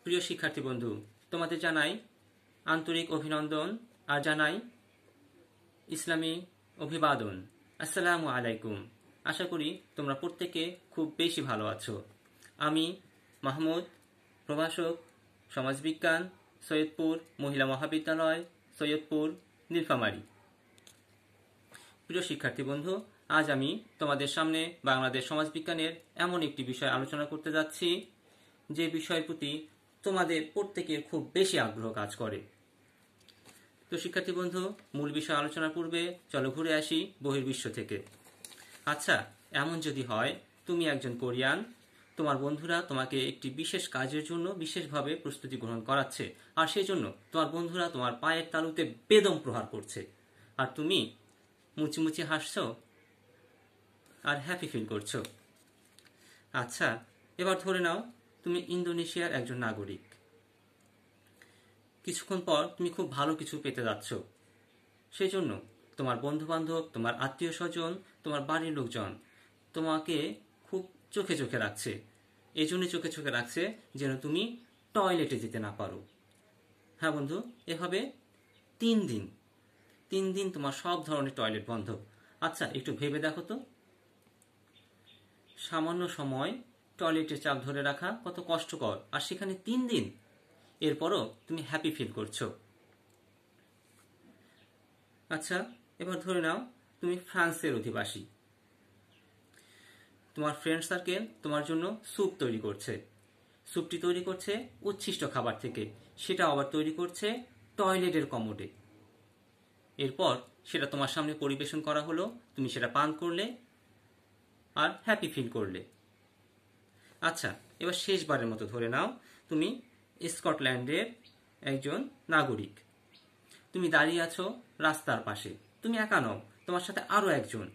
প্রিয় শিক্ষার্থী বন্ধু, তোমাদের জানাই আন্তরিক অভিনন্দন আর জানাই ইসলামী অভিবাদন। আসসালামু আলাইকুম। আশা করি তোমরা প্রত্যেকে খুব বেশি ভালো আছো। আমি মাহমুদ, প্রভাষক, সমাজবিজ্ঞান, সৈয়দপুর মহিলা মহাবিদ্যালয়, সৈয়দপুর, নীলফামারী। প্রিয় শিক্ষার্থী বন্ধু, আজ আমি তোমাদের সামনে বাংলাদেশ সমাজবিজ্ঞানের এমন একটি বিষয় আলোচনা করতে যাচ্ছি যে বিষয়ের প্রতি তোমাদের প্রত্যেকের খুব বেশি আগ্রহ কাজ করে। তো শিক্ষার্থী বন্ধু, মূল বিষয় আলোচনার পূর্বে চলো ঘুরে আসি বহির্বিশ্ব থেকে। আচ্ছা, এমন যদি হয় তুমি একজন কোরিয়ান, তোমার বন্ধুরা তোমাকে একটি বিশেষ কাজের জন্য বিশেষভাবে প্রস্তুতি গ্রহণ করাচ্ছে, আর সেই জন্য তোমার বন্ধুরা তোমার পায়ের তালুতে বেদম প্রহার করছে, আর তুমি মুচি মুচি হাসছো আর হ্যাপি ফিল করছো। আচ্ছা, এবার ধরে নাও তুমি ইন্দোনেশিয়ার একজন নাগরিক। কিছুক্ষণ পর তুমি খুব ভালো কিছু পেতে যাচ্ছ, সেই জন্য তোমার বন্ধু বান্ধব, তোমার আত্মীয় স্বজন, তোমার বাড়ির লোকজন তোমাকে খুব চোখে চোখে রাখছে। এই জন্যই চোখে চোখে রাখছে যেন তুমি টয়লেটে যেতে না পারো। হ্যাঁ বন্ধু, এভাবে 3 দিন তোমার সব ধরনের টয়লেট বন্ধ। আচ্ছা, একটু ভেবে দেখো তো, সামান্য সময় টয়লেটের চাপ ধরে রাখা কত কষ্টকর, আর সেখানে 3 দিন। এরপরও তুমি হ্যাপি ফিল করছো। আচ্ছা, এবার ধরে নাও তুমি ফ্রান্সের অধিবাসী। তোমার ফ্রেন্ড সার্কেল তোমার জন্য স্যুপ তৈরি করছে। স্যুপটি তৈরি করছে উচ্ছিষ্ট খাবার থেকে, সেটা আবার তৈরি করছে টয়লেটের কমোডে। এরপর সেটা তোমার সামনে পরিবেশন করা হলো, তুমি সেটা পান করলে আর হ্যাপি ফিল করলে। আচ্ছা, এবার শেষবারের মতো ধরে নাও তুমি স্কটল্যান্ডের একজন নাগরিক। তুমি দাঁড়িয়ে আছো রাস্তার পাশে, তুমি একা নও, তোমার সাথে আরো একজন।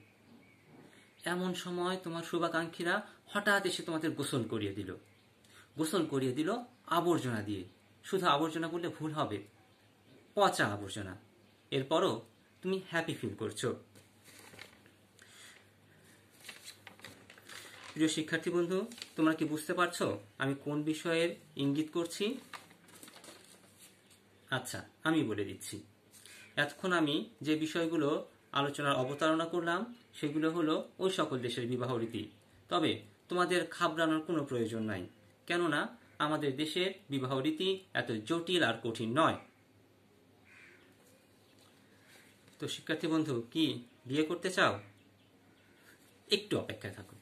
এমন সময় তোমার শুভাকাঙ্ক্ষীরা হঠাৎ এসে তোমাদের গোসল করিয়ে দিল আবর্জনা দিয়ে। শুধু আবর্জনা বললে ভুল হবে, পচা আবর্জনা। এরপরও তুমি হ্যাপি ফিল করছো। প্রিয় শিক্ষার্থী বন্ধু, তোমরা কি বুঝতে পারছো আমি কোন বিষয়ের ইঙ্গিত করছি? আচ্ছা, আমি বলে দিচ্ছি। এতক্ষণ আমি যে বিষয়গুলো আলোচনার অবতারণা করলাম সেগুলো হলো ওই সকল দেশের বিবাহ রীতি। তবে তোমাদের ঘাবড়ানোর কোনো প্রয়োজন নাই, কেননা আমাদের দেশের বিবাহ রীতি এত জটিল আর কঠিন নয়। তো শিক্ষার্থী বন্ধু, কি বিয়ে করতে চাও? একটু অপেক্ষায় থাকো।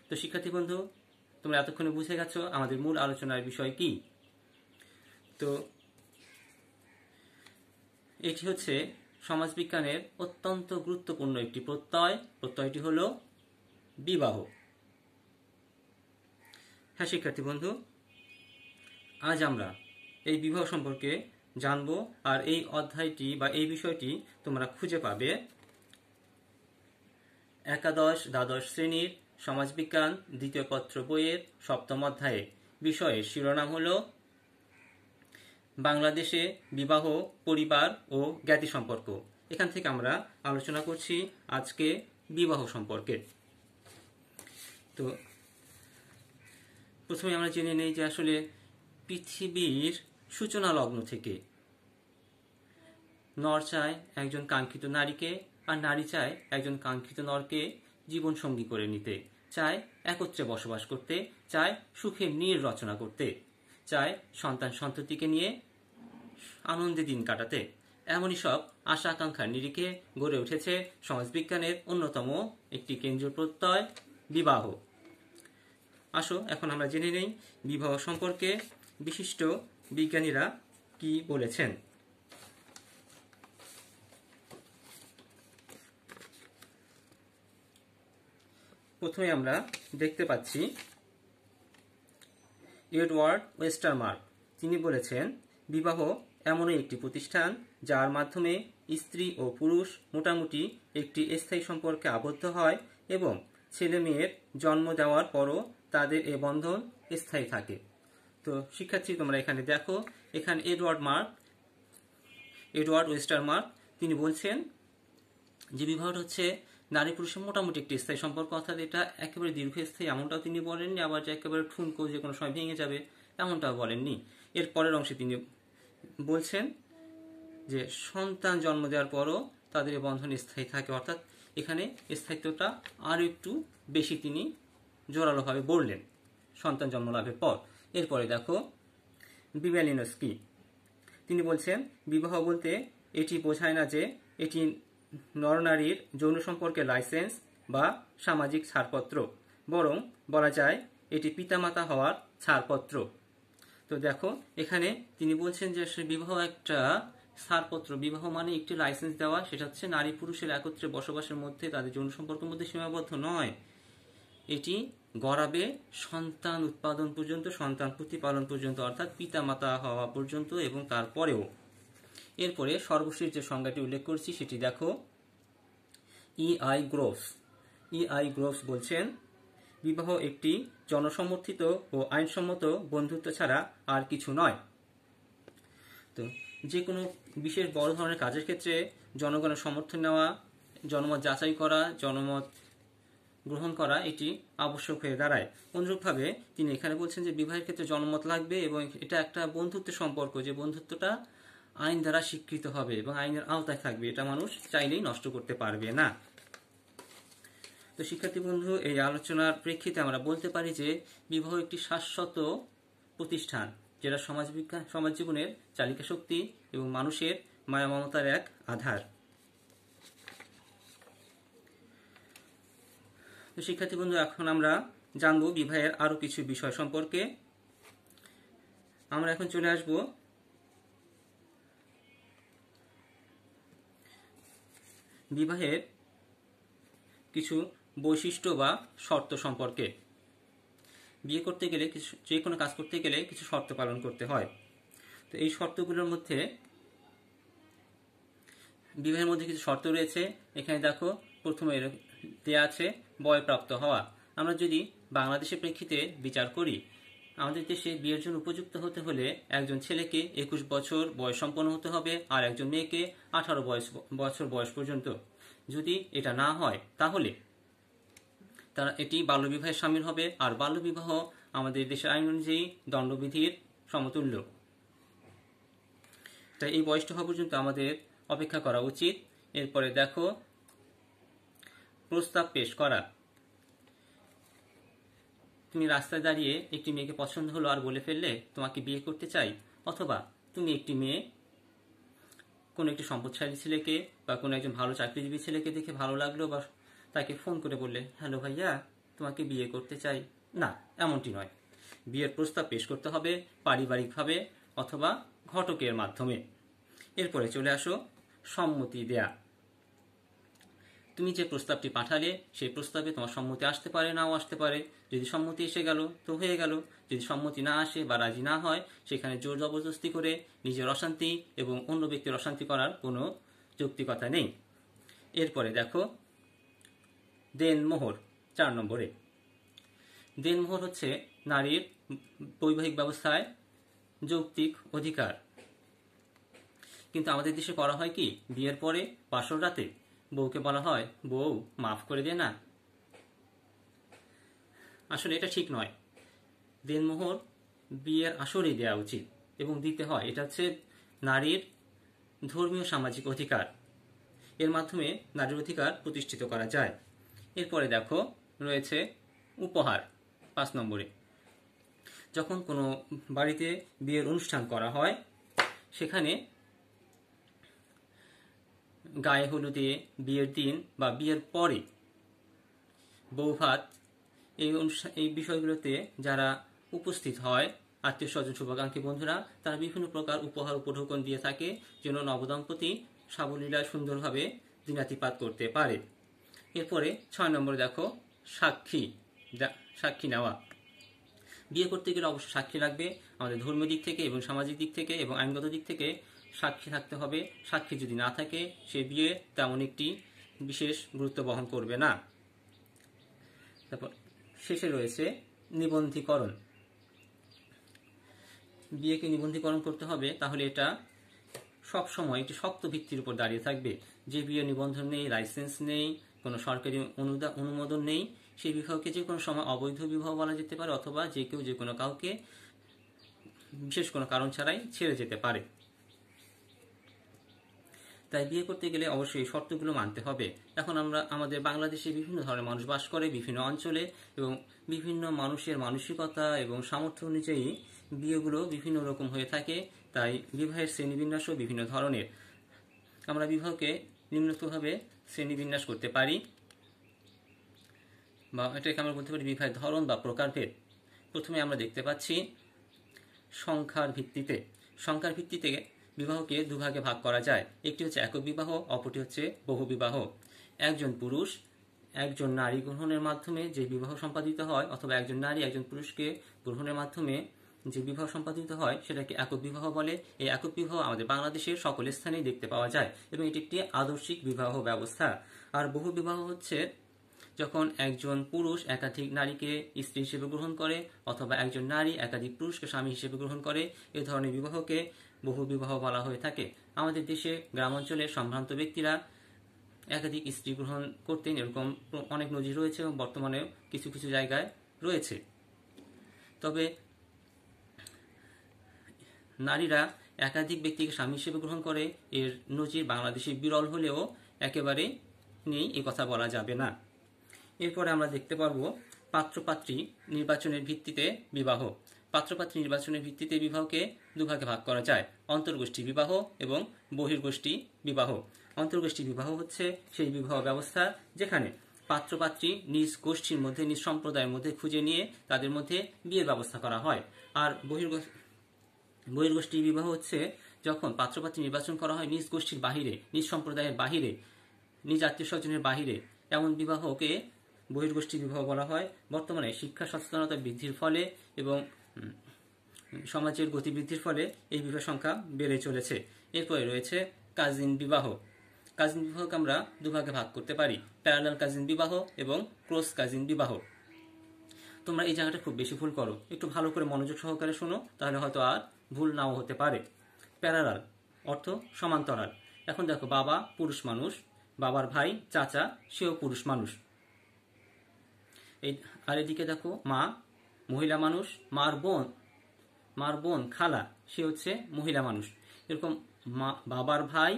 তো শিক্ষার্থী বন্ধু, তোমরা এতক্ষণে বুঝে গেছো আমাদের মূল আলোচনার বিষয় কি। তো এটি হচ্ছে সমাজবিজ্ঞানের অত্যন্ত গুরুত্বপূর্ণ একটি প্রত্যয়। প্রত্যয়টি হল বিবাহ। হ্যাঁ শিক্ষার্থী বন্ধু, আজ আমরা এই বিবাহ সম্পর্কে জানব, আর এই অধ্যায়টি বা এই বিষয়টি তোমরা খুঁজে পাবে একাদশ দ্বাদশ শ্রেণীর সমাজবিজ্ঞান দ্বিতীয় পত্র বইয়ের 7ম অধ্যায়ে। বিষয়ের শিরোনাম হল বাংলাদেশে বিবাহ, পরিবার ও জ্ঞাতি সম্পর্ক। এখান থেকে আমরা আলোচনা করছি আজকে বিবাহ সম্পর্কে। তো প্রথমে আমরা জেনে নেই যে আসলে পৃথিবীর সূচনা লগ্ন থেকে নর চায় একজন কাঙ্ক্ষিত নারীকে, আর নারী চায় একজন কাঙ্ক্ষিত নরকে জীবন সঙ্গী করে নিতে, চায় একত্রে বসবাস করতে, চায় সুখের নীড় রচনা করতে, চায় সন্তান সন্ততিকে নিয়ে আনন্দে দিন কাটাতে। এমনই সব আশা আকাঙ্ক্ষার নিরিখে গড়ে উঠেছে সমাজবিজ্ঞানের অন্যতম একটি কেন্দ্রীয় প্রত্যয় বিবাহ। আসো এখন আমরা জেনে নেই বিবাহ সম্পর্কে বিশিষ্ট বিজ্ঞানীরা কি বলেছেন। প্রথমে আমরা দেখতে পাচ্ছি এডওয়ার্ড ওয়েস্টারমার্ক। তিনি বলেছেন, বিবাহ এমনই একটি প্রতিষ্ঠান যার মাধ্যমে স্ত্রী ও পুরুষ মোটামুটি একটি স্থায়ী সম্পর্কে আবদ্ধ হয় এবং ছেলে মেয়ের জন্ম দেওয়ার পরও তাদের এ বন্ধন স্থায়ী থাকে। তো শিক্ষার্থী তোমরা এখানে দেখো, এখানে এডওয়ার্ড ওয়েস্টারমার্ক তিনি বলছেন যে বিবাহটা হচ্ছে নারী পুরুষের মোটামুটি একটি স্থায়ী সম্পর্ক, অর্থাৎ এটা একেবারে দীর্ঘস্থায়ী এমনটাও তিনি বলেননি, আবার যে একেবারে ঠুনকো যে কোনো সময় ভেঙে যাবে এমনটাও বলেননি। এর পরের অংশে তিনি বলছেন যে সন্তান জন্ম দেওয়ার পরও তাদের এই বন্ধন স্থায়ী থাকে, অর্থাৎ এখানে স্থায়িত্বটা আরও একটু বেশি তিনি জোরালোভাবে বললেন সন্তান জন্ম লাভের পর। এরপরে দেখো বিবেলিনস কি। তিনি বলছেন বিবাহ বলতে এটি বোঝায় না যে এটি নরনারীর যৌন সম্পর্কের লাইসেন্স বা সামাজিক ছাড়পত্র, বরং বলা যায় এটি পিতামাতা হওয়ার ছাড়পত্র। তো দেখো এখানে তিনি বলছেন যে বিবাহ একটা ছাড়পত্র, বিবাহ মানে একটি লাইসেন্স দেওয়া, সেটা হচ্ছে নারী পুরুষের একত্রে বসবাসের মধ্যে তাদের যৌন সম্পর্কের মধ্যে সীমাবদ্ধ নয়, এটি গড়াবে সন্তান উৎপাদন পর্যন্ত, সন্তান প্রতিপালন পর্যন্ত, অর্থাৎ পিতামাতা হওয়া পর্যন্ত এবং তারপরেও। এরপরে সর্বশেষ যে সংজ্ঞাটি উল্লেখ করছি সেটি দেখো E.I. গ্রোভস। E.I. গ্রোভস বলছেন বিবাহ একটি জনসমর্থিত ও আইনসম্মত বন্ধুত্ব ছাড়া আর কিছু নয়। তো যে কোনো বিশেষ বড় ধরনের কাজের ক্ষেত্রে জনগণের সমর্থন নেওয়া, জনমত যাচাই করা, জনমত গ্রহণ করা এটি আবশ্যক হয়ে দাঁড়ায়। অনুরূপভাবে তিনি এখানে বলছেন যে বিবাহের ক্ষেত্রে জনমত লাগবে এবং এটা একটা বন্ধুত্বের সম্পর্ক, যে বন্ধুত্বটা আইন দ্বারা স্বীকৃত হবে এবং আইনের আওতায় থাকবে, এটা মানুষ চাইলেই নষ্ট করতে পারবে না। তো শিক্ষার্থী বন্ধু, এই আলোচনার প্রেক্ষিতে আমরা বলতে পারি যে বিবাহ একটি শাশ্বত প্রতিষ্ঠান, যেটা সমাজ জীবনের চালিকা শক্তি এবং মানুষের মায়া মমতার এক আধার। তো শিক্ষার্থী বন্ধু, এখন আমরা জানবো বিবাহের আরো কিছু বিষয় সম্পর্কে। আমরা এখন চলে আসব বিবাহের কিছু বৈশিষ্ট্য বা শর্ত সম্পর্কে। বিয়ে করতে গেলে যে কোনো কাজ করতে গেলে কিছু শর্ত পালন করতে হয়। তো এই শর্তগুলোর মধ্যে বিবাহের মধ্যে কিছু শর্ত রয়েছে। এখানে দেখো প্রথমে দেয়া আছে বয়প্রাপ্ত হওয়া। আমরা যদি বাংলাদেশের প্রেক্ষিতে বিচার করি, আমাদের দেশে বিয়ের জন্য উপযুক্ত হতে হলে একজন ছেলেকে 21 বছর বয়স সম্পন্ন হতে হবে আর একজন মেয়েকে 18 বছর বয়স পর্যন্ত। যদি এটা না হয় তাহলে তারা এটি বাল্যবিবাহের শামিল হবে, আর বাল্যবিবাহ আমাদের দেশের আইন অনুযায়ী দণ্ডবিধির সমতুল্য। তাই এই বয়সটা হওয়া পর্যন্ত আমাদের অপেক্ষা করা উচিত। এরপরে দেখো প্রস্তাব পেশ করা। তুমি রাস্তায় দাঁড়িয়ে একটি মেয়েকে পছন্দ হলো আর বলে ফেললে তোমাকে বিয়ে করতে চাই, অথবা তুমি একটি মেয়ে কোনো একটি সম্পদশালী ছেলেকে বা কোনো একজন ভালো চাকরিজীবী ছেলেকে দেখে ভালো লাগলো বা তাকে ফোন করে বললে হ্যালো ভাইয়া তোমাকে বিয়ে করতে চাই। না, এমনটি নয়। বিয়ের প্রস্তাব পেশ করতে হবে পারিবারিকভাবে অথবা ঘটকের মাধ্যমে। এরপরে চলে আসো সম্মতি দেয়া। তুমি যে প্রস্তাবটি পাঠালে সেই প্রস্তাবে তোমার সম্মতি আসতে পারে, নাও আসতে পারে। যদি সম্মতি এসে গেল তো হয়ে গেল, যদি সম্মতি না আসে বা রাজি না হয় সেখানে জোর জবরদস্তি করে নিজের অশান্তি এবং অন্য ব্যক্তির অশান্তি করার কোনো যৌক্তিকতা নেই। এরপরে দেখো দেনমোহর 4 নম্বরে। দেনমোহর হচ্ছে নারীর বৈবাহিক ব্যবস্থায় যৌক্তিক অধিকার। কিন্তু আমাদের দেশে করা হয় কি, বিয়ের পরে বাসর রাতে বউকে বলা হয় বউ মাফ করে দে না। আসলে এটা ঠিক নয়। দেনমোহর বিয়ের আসরেই দেওয়া উচিত এবং দিতে হয়। এটা হচ্ছে নারীর ধর্মীয় সামাজিক অধিকার, এর মাধ্যমে নারীর অধিকার প্রতিষ্ঠিত করা যায়। এরপরে দেখো রয়েছে উপহার 5 নম্বরে। যখন কোনো বাড়িতে বিয়ের অনুষ্ঠান করা হয় সেখানে গায়ে হলুদে, বিয়ের দিন বা বিয়ের পরে বৌভাত, এই বিষয়গুলোতে যারা উপস্থিত হয় আত্মীয় স্বজন শুভাকাঙ্ক্ষী বন্ধুরা, তারা বিভিন্ন প্রকার উপহার উপঢৌকন দিয়ে থাকে যেন নবদম্পতি সাবলীলায় সুন্দরভাবে দিনাতিপাত করতে পারে। এরপরে 6 নম্বরে দেখো সাক্ষী নেওয়া। বিয়ে করতে গেলে অবশ্য সাক্ষী লাগবে। আমাদের ধর্মীয় দিক থেকে এবং সামাজিক দিক থেকে এবং আইনগত দিক থেকে সাক্ষী থাকতে হবে। সাক্ষী যদি না থাকে সে বিয়ে তেমন একটি বিশেষ গুরুত্ব বহন করবে না। তারপর শেষে রয়েছে নিবন্ধীকরণ। বিয়েকে নিবন্ধীকরণ করতে হবে, তাহলে এটা সব সময় একটি শক্ত ভিত্তির উপর দাঁড়িয়ে থাকবে। যে বিয়ে নিবন্ধন নেই, লাইসেন্স নেই, কোনো সরকারি অনুমোদন নেই, সেই বিবাহকে যে কোনো সময় অবৈধ বিবাহ বলা যেতে পারে, অথবা যে কেউ যে কোনো কাউকে বিশেষ কোনো কারণ ছাড়াই ছেড়ে যেতে পারে। তাই বিয়ে করতে গেলে অবশ্যই এই শর্তগুলো মানতে হবে। এখন আমরা আমাদের বাংলাদেশে বিভিন্ন ধরনের মানুষ বাস করে বিভিন্ন অঞ্চলে, এবং বিভিন্ন মানুষের মানসিকতা এবং সামর্থ্য অনুযায়ী বিয়েগুলো বিভিন্ন রকম হয়ে থাকে। তাই বিবাহের শ্রেণীবিন্যাসও বিভিন্ন ধরনের। আমরা বিবাহকে নিম্নোক্তভাবে শ্রেণীবিন্যাস করতে পারি, বা এটাকে আমরা বলতে পারি বিবাহের ধরন বা প্রকারভেদ। প্রথমে আমরা দেখতে পাচ্ছি সংখ্যার ভিত্তিতে। সংখ্যার ভিত্তিতে বিবাহকে দুভাগে ভাগ করা যায়। একটি হচ্ছে একক বিবাহ, অপরটি হচ্ছে বহু বিবাহ। একজন পুরুষ একজন নারী গ্রহণের মাধ্যমে যে বিবাহ সম্পাদিত হয়, অথবা একজন নারী একজন পুরুষকে গ্রহণের মাধ্যমে যে বিবাহ সম্পাদিত হয় সেটাকে একক বিবাহ বলে। এই একক বিবাহ আমাদের বাংলাদেশের সকল স্থানেই দেখতে পাওয়া যায়, এবং এটি একটি আদর্শিক বিবাহ ব্যবস্থা। আর বহু বিবাহ হচ্ছে যখন একজন পুরুষ একাধিক নারীকে স্ত্রী হিসেবে গ্রহণ করে, অথবা একজন নারী একাধিক পুরুষকে স্বামী হিসেবে গ্রহণ করে, এ ধরনের বিবাহকে বহু বিবাহ বলা হয়ে থাকে। আমাদের দেশে গ্রামাঞ্চলে সম্ভ্রান্ত ব্যক্তিরা একাধিক স্ত্রী গ্রহণ করতেন, এরকম অনেক নজির রয়েছে এবং বর্তমানেও কিছু কিছু জায়গায় রয়েছে। তবে নারীরা একাধিক ব্যক্তিকে স্বামী হিসেবে গ্রহণ করে এর নজির বাংলাদেশে বিরল হলেও একেবারে নেই এ কথা বলা যাবে না। এরপরে আমরা দেখতে পারবো পাত্রপাত্রী নির্বাচনের ভিত্তিতে বিবাহ। পাত্রপাত্রী নির্বাচনের ভিত্তিতে বিবাহকে দুভাগে ভাগ করা যায়, অন্তর্গোষ্ঠী বিবাহ এবং বহির্গোষ্ঠী বিবাহ। অন্তর্গোষ্ঠী বিবাহ হচ্ছে সেই বিবাহ ব্যবস্থা যেখানে পাত্রপাত্রী নিজ গোষ্ঠীর মধ্যে, নিজ সম্প্রদায়ের মধ্যে খুঁজে নিয়ে তাদের মধ্যে বিয়ের ব্যবস্থা করা হয়। আর বহির্গোষ্ঠী বিবাহ হচ্ছে যখন পাত্রপাত্রী নির্বাচন করা হয় নিজ গোষ্ঠীর বাহিরে, নিজ সম্প্রদায়ের বাহিরে, নিজ আত্মীয় স্বজনের বাহিরে, এমন বিবাহকে বহির্গোষ্ঠী বিবাহ বলা হয়। বর্তমানে শিক্ষা সচেতনতা বৃদ্ধির ফলে এবং সমাজের গতিবৃদ্ধির ফলে এই বিবাহ সংখ্যা বেড়ে চলেছে। এরপরে রয়েছে কাজিন বিবাহ। কাজিন বিবাহকে আমরা দুভাগে ভাগ করতে পারি, প্যারালাল কাজিন বিবাহ এবং ক্রস কাজিন বিবাহ। তোমরা এই জায়গাটা খুব বেশি ভুল করো, একটু ভালো করে মনোযোগ সহকারে শোনো, তাহলে হয়তো আর ভুল নাও হতে পারে। প্যারালাল অর্থ সমান্তরাল। এখন দেখো, বাবা পুরুষ মানুষ, বাবার ভাই চাচা সেও পুরুষ মানুষ। আর এদিকে দেখো, মা মহিলা মানুষ, মার বোন খালা সে হচ্ছে মহিলা মানুষ। এরকম বাবার ভাই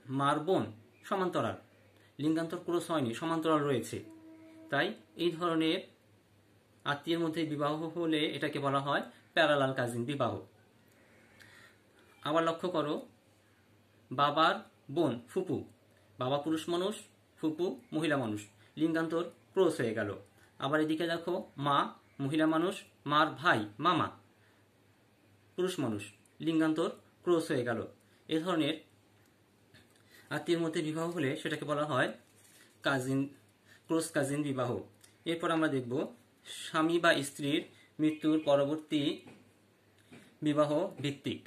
মার বোন সমান্তরাল, লিঙ্গান্তর ক্রস হয়নি, সমান্তরাল রয়েছে। তাই এই ধরনের আত্মীয়ের মধ্যে বিবাহ হলে এটাকে বলা হয় প্যারালাল কাজিন বিবাহ। আবার লক্ষ্য করো, বাবার বোন ফুপু, বাবা পুরুষ মানুষ, ফুপু মহিলা মানুষ, লিঙ্গান্তর ক্রস হয়ে গেল। আবার এদিকে দেখো, মা মহিলা মানুষ, মার ভাই মামা পুরুষ মানুষ, লিঙ্গান্তর ক্রস হয়ে গেল। এ ধরনের আত্মীয়ের মধ্যে বিবাহ হলে সেটাকে বলা হয় ক্রস কাজিন বিবাহ। এরপর আমরা দেখব স্বামী বা স্ত্রীর মৃত্যুর পরবর্তী বিবাহ ভিত্তিক।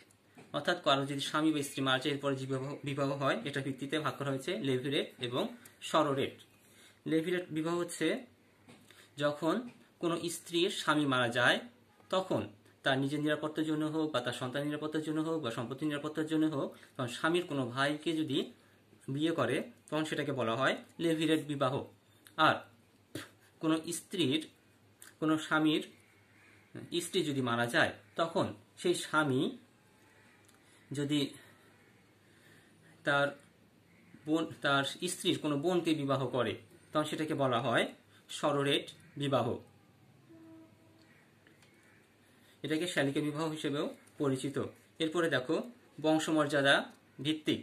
অর্থাৎ কারো যদি স্বামী বা স্ত্রী মারা যায় এরপরে যে বিবাহ হয় এটা ভিত্তিতে ভাগ করা হয়েছে লেভিরেট এবং সরোরেট। লেভিরেট বিবাহ হচ্ছে যখন কোনো স্ত্রীর স্বামী মারা যায় তখন তার নিজের নিরাপত্তার জন্য হোক, বা তার সন্তান নিরাপত্তার জন্য হোক, বা সম্পত্তি নিরাপত্তার জন্য হোক, তখন স্বামীর কোনো ভাইকে যদি বিয়ে করে তখন সেটাকে বলা হয় লেভিরেট বিবাহ। আর কোনো স্বামীর স্ত্রী যদি মারা যায় তখন সেই স্বামী যদি তার স্ত্রীর কোনো বোনকে বিবাহ করে তখন সেটাকে বলা হয় সরোরেট বিবাহ। এটাকে শালিকা বিবাহ হিসেবেও পরিচিত। এরপরে দেখো বংশমর্যাদা ভিত্তিক।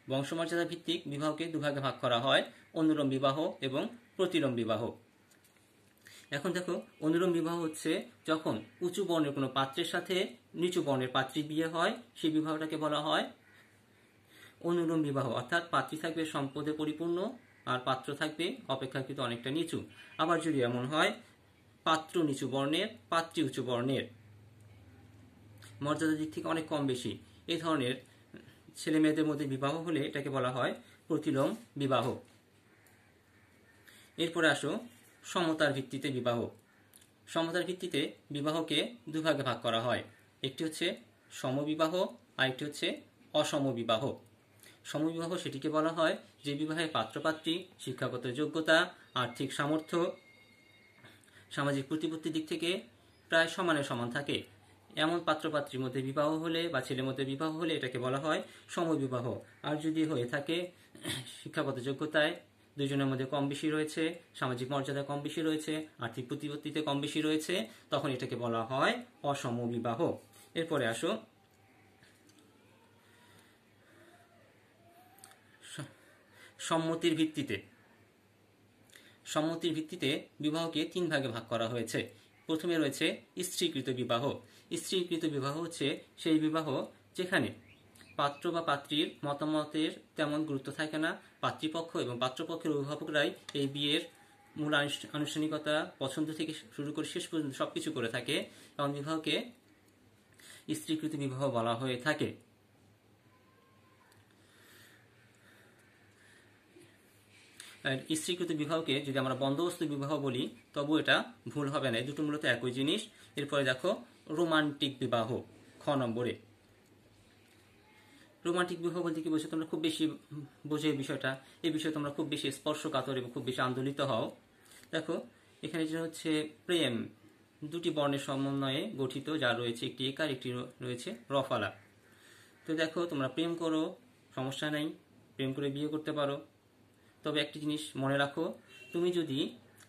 বংশমর্যাদা ভিত্তিক বিবাহকে দুভাগে ভাগ করা হয়, অনুলোম বিবাহ এবং প্রতিলোম বিবাহ। এখন দেখো, অনুলোম বিবাহ হচ্ছে যখন উঁচু বর্ণের কোনো পাত্রের সাথে নিচু বর্ণের পাত্রীর বিয়ে হয়, সেই বিবাহটাকে বলা হয় অনুলোম বিবাহ। অর্থাৎ পাত্রী থাকবে সম্পদে পরিপূর্ণ আর পাত্র থাকবে অপেক্ষাকৃত অনেকটা নিচু। আবার যদি এমন হয় পাত্র নিচু বর্ণের, পাত্রী উঁচু বর্ণের, মর্যাদার দিক থেকে অনেক কম বেশি, এই ধরনের ছেলে মেয়েদের মধ্যে বিবাহ হলে এটাকে বলা হয় প্রতিলোম বিবাহ। এরপরে আসো সমতার ভিত্তিতে বিবাহ। সমতার ভিত্তিতে বিবাহকে দুভাগে ভাগ করা হয়, একটি হচ্ছে সমবিবাহ আর একটি হচ্ছে অসমবিবাহ। সমবিবাহ সেটিকে বলা হয় যে বিবাহে পাত্রপাত্রী শিক্ষাগত যোগ্যতা, আর্থিক সামর্থ্য, সামাজিক প্রতিপত্তির দিক থেকে প্রায় সমানে সমান থাকে। এমন পাত্রপাত্রীর মধ্যে বিবাহ হলে বা ছেলের মধ্যে বিবাহ হলে এটাকে বলা হয় সমবিবাহ। আর যদি হয়ে থাকে শিক্ষাগত যোগ্যতায় দুজনের মধ্যে কম বেশি রয়েছে, সামাজিক মর্যাদা কম বেশি রয়েছে, আর্থিক প্রতিপত্তিতে কম বেশি রয়েছে, তখন এটাকে বলা হয় অসমবিবাহ। এরপরে আসো সম্মতির ভিত্তিতে। সম্মতির ভিত্তিতে বিবাহকে 3 ভাগে ভাগ করা হয়েছে। প্রথমে রয়েছে স্ত্রীকৃত বিবাহ। স্ত্রীকৃত বিবাহ হচ্ছে সেই বিবাহ যেখানে পাত্র বা পাত্রীর মতামতের তেমন গুরুত্ব থাকে না, পাত্রীপক্ষ এবং পাত্রপক্ষের অভিভাবকরাই এই বিয়ের মূল আনুষ্ঠানিকতা পছন্দ থেকে শুরু করে শেষ পর্যন্ত সবকিছু করে থাকে, এমন বিবাহকে স্ত্রীকৃত বিবাহ বলা হয়ে থাকে। স্ত্রীকৃত বিবাহকে যদি আমরা বন্দোবস্ত বিবাহ বলি তবু এটা ভুল হবে না, এই দুটো মূলত একই জিনিস। এরপরে দেখো রোমান্টিক বিবাহ খ নম্বরে। রোমান্টিক বিবাহ বলতে কি বলছো তোমরা খুব বেশি বোঝো এই বিষয়টা, এই বিষয়ে তোমরা খুব বেশি স্পর্শকাতর এবং খুব বেশি আন্দোলিত হও। দেখো এখানে যে হচ্ছে প্রেম দুটি বর্ণের সমন্বয়ে গঠিত, যা রয়েছে একটি একার একটি রয়েছে রফালা। তো দেখো তোমরা প্রেম করো, সমস্যা নেই, প্রেম করে বিয়ে করতে পারো। তবে একটি জিনিস মনে রাখো, তুমি যদি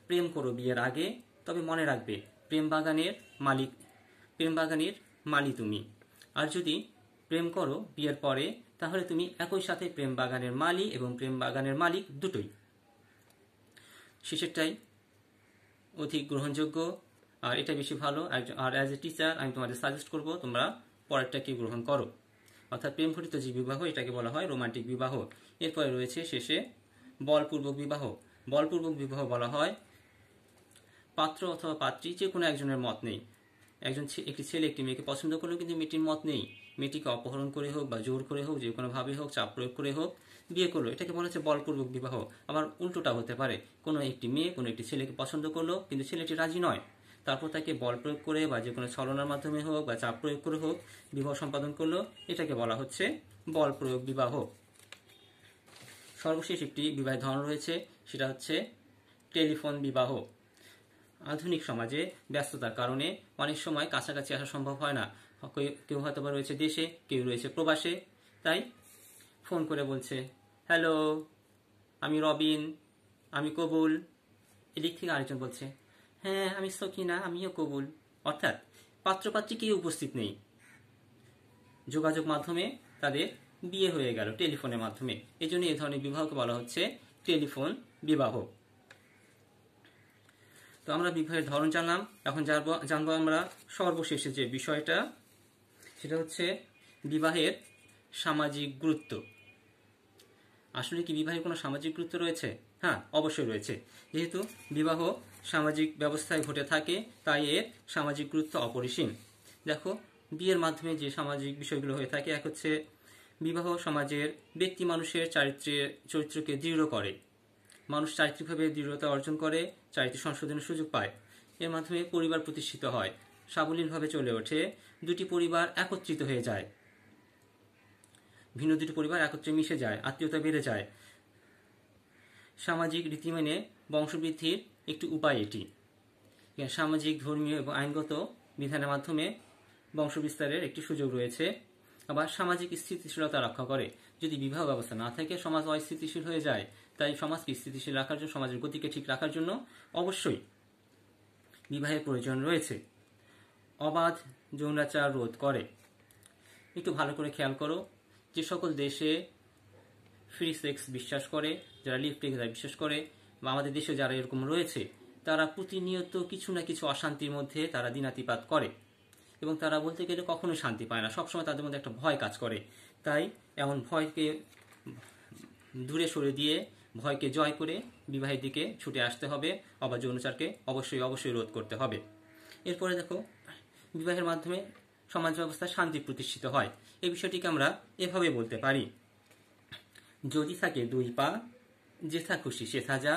প্রেম করো বিয়ের আগে তবে মনে রাখবে প্রেম বাগানের মালি তুমি। আর যদি প্রেম করো বিয়ের পরে তাহলে তুমি একই সাথে প্রেম বাগানের মালি এবং প্রেম বাগানের মালিক দুটোই। শেষেরটাই অধিক গ্রহণযোগ্য আর এটা বেশি ভালো। আর অ্যাজ এ টিচার আমি তোমাদের সাজেস্ট করব তোমরা পরেরটাকে গ্রহণ করো, অর্থাৎ প্রেম ঘটিত যে বিবাহ এটাকে বলা হয় রোমান্টিক বিবাহ। এরপরে রয়েছে শেষে বলপূর্বক বিবাহ। বলপূর্বক বিবাহ বলা হয় পাত্র অথবা পাত্রী যে কোনো একজনের মত নেই, একটি ছেলে একটি মেয়েকে পছন্দ করলেও কিন্তু মেয়েটির মত নেই, মেয়েটিকে অপহরণ করে হোক বা জোর করে হোক, যে কোনোভাবে হোক, চাপ প্রয়োগ করে হোক বিয়ে করলো, এটাকে বলা হচ্ছে বলপূর্বক বিবাহ। আবার উল্টোটা হতে পারে, কোনো একটি মেয়ে কোনো একটি ছেলেকে পছন্দ করলো কিন্তু ছেলেটি রাজি নয়, তারপর তাকে বল প্রয়োগ করে বা যে কোনো ছলনার মাধ্যমে হোক বা চাপ প্রয়োগ করে হোক বিবাহ সম্পাদন করলো, এটাকে বলা হচ্ছে বল প্রয়োগ বিবাহ। সর্বশেষ একটি বিবাহের ধরন রয়েছে, সেটা হচ্ছে টেলিফোন বিবাহ। আধুনিক সমাজে ব্যস্ততার কারণে অনেক সময় কাছাকাছি আসা সম্ভব হয় না, কেউ হয়তো বা রয়েছে দেশে, কেউ রয়েছে প্রবাসে, তাই ফোন করে বলছে হ্যালো আমি রবিন, আমি কবুল। এদিক থেকে আরেকজন বলছে হ্যাঁ আমি সকিনা, আমিও কবুল। অর্থাৎ পাত্রপাত্রী কেউ উপস্থিত নেই, যোগাযোগ মাধ্যমে তাদের বিয়ে হয়ে গেল টেলিফোনের মাধ্যমে। এই জন্য এই ধরনের বিবাহকে বলা হচ্ছে টেলিফোন বিবাহ। তো আমরা বিবাহের ধরন জানলাম, এখন জানবো আমরা সর্বশেষে যে বিষয়টা, সেটা হচ্ছে বিবাহের সামাজিক গুরুত্ব। আসলে কি বিবাহের কোনো সামাজিক গুরুত্ব রয়েছে? হ্যাঁ, অবশ্যই রয়েছে। যেহেতু বিবাহ সামাজিক ব্যবস্থায় ঘটে থাকে তাই এর সামাজিক গুরুত্ব অপরিসীম। দেখো বিয়ের মাধ্যমে যে সামাজিক বিষয়গুলো হয়ে থাকে, এক হচ্ছে বিবাহ সমাজের ব্যক্তি মানুষের চরিত্রকে দৃঢ় করে, মানুষ চারিত্রিকভাবে দৃঢ়তা অর্জন করে, চারিত্রিক সংশোধনের সুযোগ পায়। এর মাধ্যমে পরিবার প্রতিষ্ঠিত হয়, সাবলীলভাবে চলে ওঠে, দুটি পরিবার একত্রিত হয়ে যায়, ভিন্ন দুটি পরিবার একত্রে মিশে যায়, আত্মীয়তা বেড়ে যায়। সামাজিক রীতি মেনে বংশবৃদ্ধির একটি উপায় এটি। সামাজিক, ধর্মীয় এবং আইনগত বিধানের মাধ্যমে বংশবিস্তারের একটি সুযোগ রয়েছে। আবার সামাজিক স্থিতিশীলতা রক্ষা করে। যদি বিবাহ ব্যবস্থা না থাকে সমাজ অস্থিতিশীল হয়ে যায়, তাই সমাজকে স্থিতিশীল রাখার জন্য, সমাজের গতিকে ঠিক রাখার জন্য অবশ্যই বিবাহের প্রয়োজন রয়েছে। অবাধ যৌনাচার রোধ করে। একটু ভালো করে খেয়াল করো, যে সকল দেশে ফ্রি সেক্স বিশ্বাস করে, যারা লিভ টুগেদার বিশ্বাস করে, বা আমাদের দেশে যারা এরকম রয়েছে, তারা প্রতিনিয়ত কিছু না কিছু অশান্তির মধ্যে তারা দিনাতিপাত করে এবং তারা বলতে গেলে কখনো শান্তি পায় না, সবসময় তাদের মধ্যে একটা ভয় কাজ করে। তাই এমন ভয়কে দূরে সরে দিয়ে ভয়কে জয় করে বিবাহের দিকে ছুটে আসতে হবে, অবাধ যৌনাচারকে অবশ্যই রোধ করতে হবে। এরপরে দেখো বিবাহের মাধ্যমে সমাজ ব্যবস্থায় শান্তি প্রতিষ্ঠিত হয়। এই বিষয়টিকে আমরা এভাবে বলতে পারি, যদি থাকে 2 পা যেথা খুশি সেথা যা,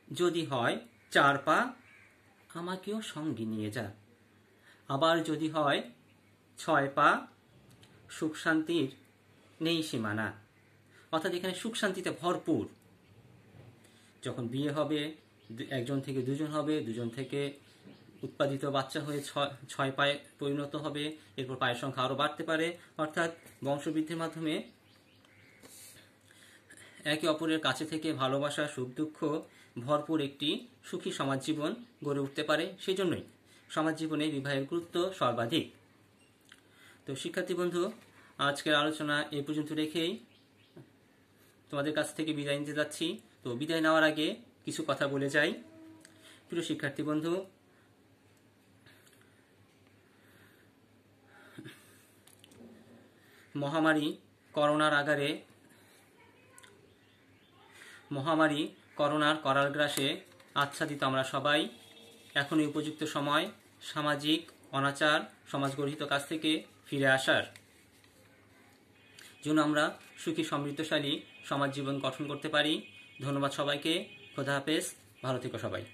যদি হয় 4 পা আমাকেও সঙ্গে নিয়ে যা, আবার যদি হয় 6 পা সুখ শান্তির নেই সীমানা। অর্থাৎ এখানে সুখ শান্তিতে ভরপুর। যখন বিয়ে হবে 1 জন থেকে 2 জন হবে, 2 জন থেকে উৎপাদিত বাচ্চা হয়ে 6 পায়ে পরিণত হবে, এরপর পায়ের সংখ্যা আরও বাড়তে পারে। অর্থাৎ বংশবৃদ্ধির মাধ্যমে একে অপরের কাছে থেকে ভালোবাসা, সুখ দুঃখ ভরপুর একটি সুখী সমাজ জীবন গড়ে উঠতে পারে। সেই জন্যই সমাজ জীবনে বিবাহের গুরুত্ব সর্বাধিক। তো শিক্ষার্থী বন্ধু, আজকের আলোচনা এই পর্যন্ত রেখেই তোমাদের কাছ থেকে বিদায় নিতে যাচ্ছি। তো বিদায় নেওয়ার আগে কিছু কথা বলে যাই। প্রিয় শিক্ষার্থী বন্ধু, মহামারী করোনার কারাগ্রাসে আচ্ছাদিত আমরা সবাই। এখনই উপযুক্ত সময় সামাজিক অনাচার, সমাজগঠিত কাজ থেকে ফিরে আসার জন্য আমরা সুখী সমৃদ্ধশালী সমাজ জীবন গঠন করতে পারি। ধন্যবাদ সবাইকে। খোদা হাফেজ। ভালো থেকো সবাই।